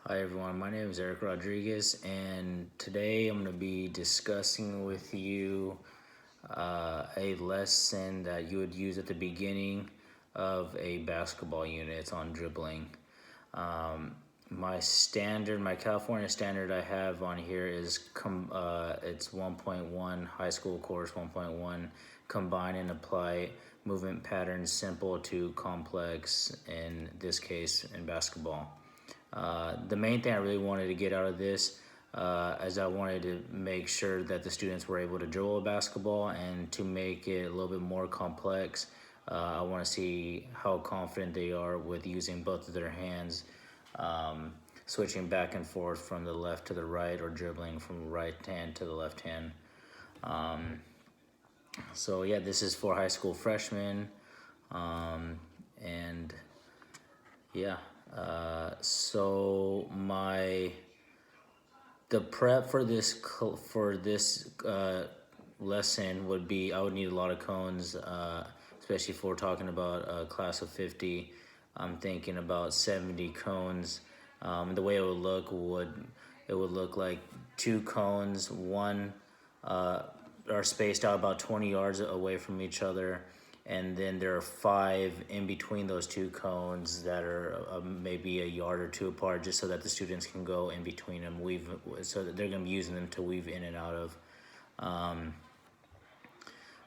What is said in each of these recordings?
Hi everyone, my name is Eric Rodriguez, and today I'm going to be discussing with you a lesson that you would use at the beginning of a basketball unit. It's on dribbling. Um, my California standard I have on here is it's 1.1 high school course 1.1 combine and apply movement patterns simple to complex, in this case in basketball. The main thing I really wanted to get out of this is I wanted to make sure that the students were able to dribble a basketball, and to make it a little bit more complex, I want to see how confident they are with using both of their hands, switching back and forth from the left to the right, or dribbling from the right hand to the left hand. So yeah, this is for high school freshmen, and yeah. So the prep for this lesson would be, I would need a lot of cones, especially if we're talking about a class of 50. I'm thinking about 70 cones. The way it would look like two cones, one are spaced out about 20 yards away from each other, and then there are five in between those two cones that are maybe a yard or two apart, just so that the students can go in between them, so that they're going to be using them to weave in and out of.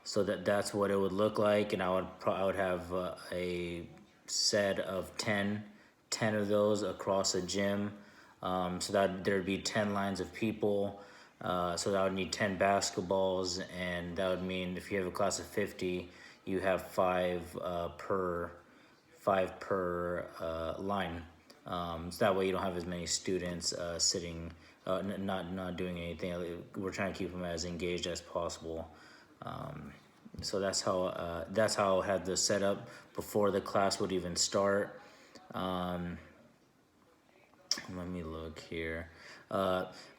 So that's what it would look like, and I would have a set of 10 of those across a gym. So that there'd be 10 lines of people. So that would need 10 basketballs, and that would mean if you have a class of 50, you have five per line. So that way you don't have as many students sitting, not doing anything. We're trying to keep them as engaged as possible. So that's how I had this set up before the class would even start. Let me look here.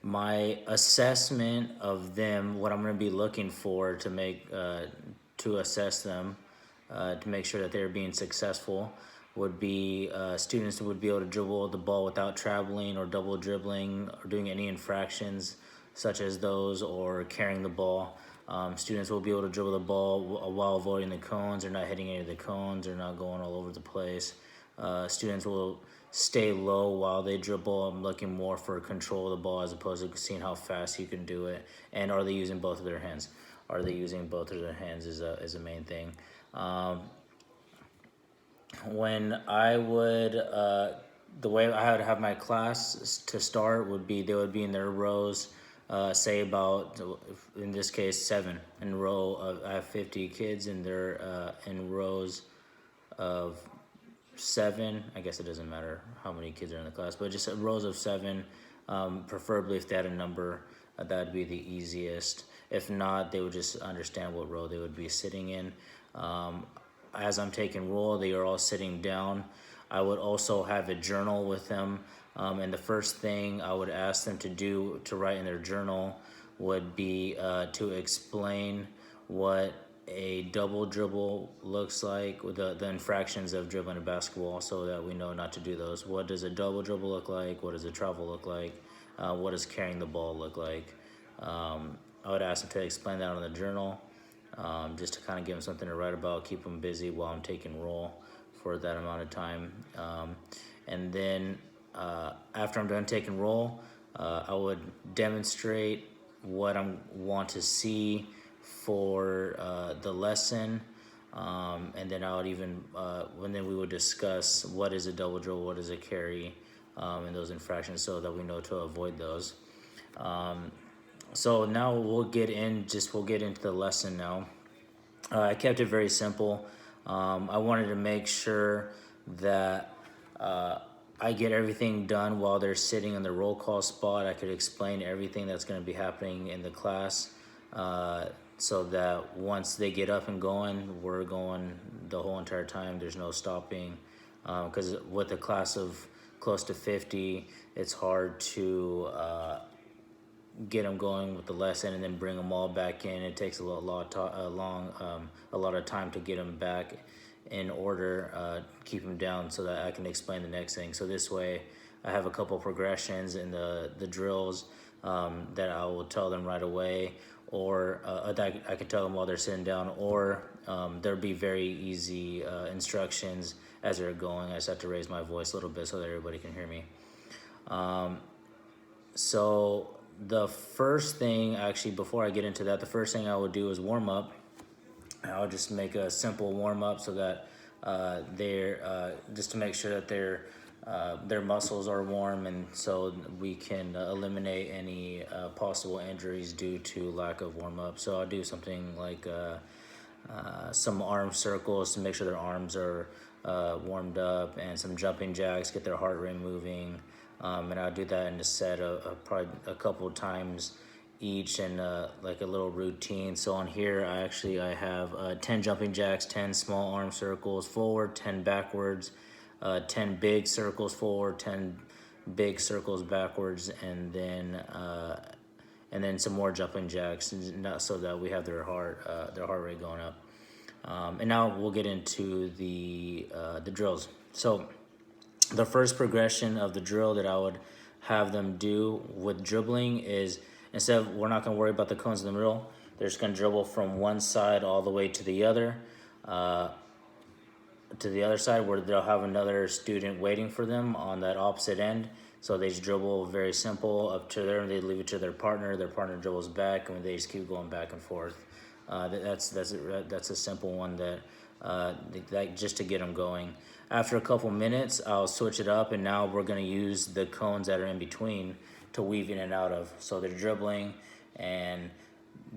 My assessment of them, what I'm going to be looking for to assess them, to make sure that they're being successful, would be students would be able to dribble the ball without traveling or double dribbling or doing any infractions such as those, or carrying the ball. Students will be able to dribble the ball while avoiding the cones, or not hitting any of the cones, or not going all over the place. Students will stay low while they dribble. I'm looking more for control of the ball as opposed to seeing how fast you can do it. And are they using both of their hands? Are they using both of their hands is a main thing. When I would, the way I would have my class to start would be, they would be in their rows, say about, in this case, 7 in row of, I have 50 kids, and they're in rows of 7. I guess it doesn't matter how many kids are in the class, but just rows of 7. Preferably, if they had a number, that'd be the easiest. If not, they would just understand what row they would be sitting in. As I'm taking roll, they are all sitting down. I would also have a journal with them, and the first thing I would ask them to do, to write in their journal, would be to explain what a double dribble looks like, with the infractions of dribbling a basketball, so that we know not to do those. What does a double dribble look like? What does a travel look like? What does carrying the ball look like? I would ask them to explain that on the journal, just to kind of give them something to write about, keep them busy while I'm taking roll for that amount of time. And then after I'm done taking roll, I would demonstrate what I want to see for the lesson. And then I would even, and then we would discuss what is a double dribble, what is a carry, and those infractions, so that we know to avoid those. So now we'll get into the lesson now. I kept it very simple. I wanted to make sure that I get everything done while they're sitting in the roll call spot. I could explain everything that's going to be happening in the class, so that once they get up and going, we're going the whole entire time. There's no stopping, because with a class of close to 50, it's hard to get them going with the lesson and then bring them all back in. It takes a lot of time to get them back in order, keep them down, so that I can explain the next thing. So this way, I have a couple progressions in the drills that I will tell them right away, or that I can tell them while they're sitting down, or there'll be very easy instructions as they're going. I just have to raise my voice a little bit so that everybody can hear me. So the first thing, actually, before I get into that, the first thing I would do is warm up. I'll just make a simple warm up so that they're just to make sure that their muscles are warm, and so we can eliminate any possible injuries due to lack of warm up. So I'll do something like some arm circles to make sure their arms are warmed up, and some jumping jacks, get their heart rate moving. And I'll do that in a set of probably a couple of times each, and like a little routine. So on here, I have 10 jumping jacks, 10 small arm circles forward, 10 backwards, 10 big circles forward, 10 big circles backwards, and then some more jumping jacks, so that we have their heart rate going up. And now we'll get into the drills. So the first progression of the drill that I would have them do with dribbling is, instead of, we're not going to worry about the cones in the middle. They're just going to dribble from one side all the way to the other side, where they'll have another student waiting for them on that opposite end. So they just dribble very simple up to there, and they leave it to their partner dribbles back, and they just keep going back and forth. That's a simple one that just to get them going. After a couple minutes, I'll switch it up, and now we're going to use the cones that are in between to weave in and out of. So they're dribbling, and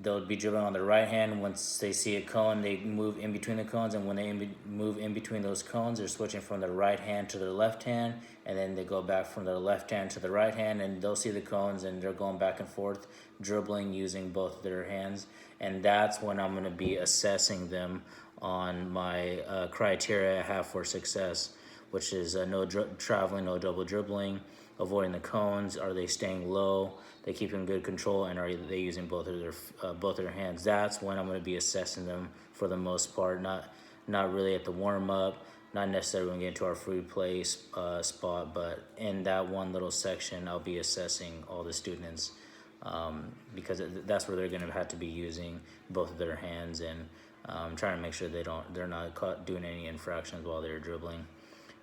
they'll be dribbling on the right hand. Once they see a cone, they move in between the cones, and when they move in between those cones, they're switching from their right hand to their left hand, and then they go back from their left hand to the right hand, and they'll see the cones, and they're going back and forth, dribbling using both their hands. And that's when I'm going to be assessing them on my criteria I have for success, which is no traveling, no double dribbling, avoiding the cones. Are they staying low? They keeping good control, and are they using both of their hands? That's when I'm going to be assessing them for the most part. Not really at the warm up, not necessarily when we get into our free play spot, but in that one little section, I'll be assessing all the students, because that's where they're going to have to be using both of their hands, and trying to make sure they're not caught doing any infractions while they're dribbling.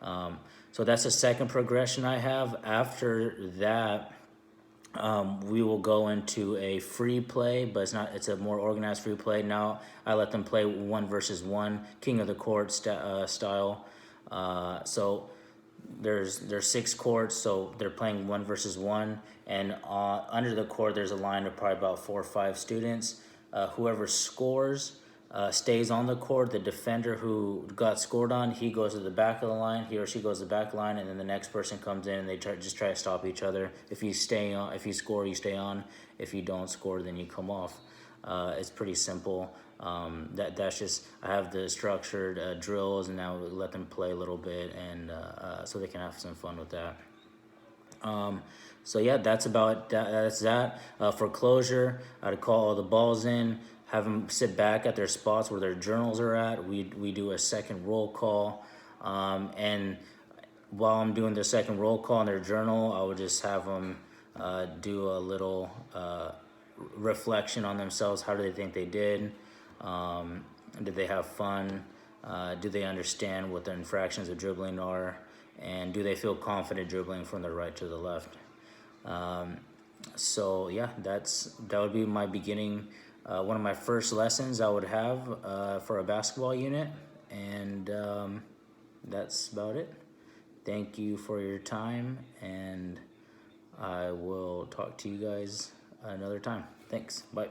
So that's the second progression I have. After that, we will go into a free play, but it's a more organized free play. Now I let them play 1 versus 1, king of the court style. So there's 6 courts, so they're playing 1 versus 1, and under the court there's a line of probably about 4 or 5 students. Whoever scores stays on the court. The defender who got scored on, he goes to the back of the line. He or she goes to the back line, and then the next person comes in, and they try to stop each other. If you score, you stay on. If you don't score, then you come off. It's pretty simple. That's just, I have the structured drills, and now we let them play a little bit, and so they can have some fun with that. So yeah, that's about that. That's that. For closure, I'd call all the balls in, have them sit back at their spots where their journals are at. We do a second roll call, and while I'm doing the second roll call on their journal, I would just have them do a little reflection on themselves. How do they think they did? Did they have fun? Do they understand what the infractions of dribbling are? And do they feel confident dribbling from the right to the left? So yeah, that would be my beginning. One of my first lessons I would have for a basketball unit, and that's about it. Thank you for your time, and I will talk to you guys another time. Thanks. Bye.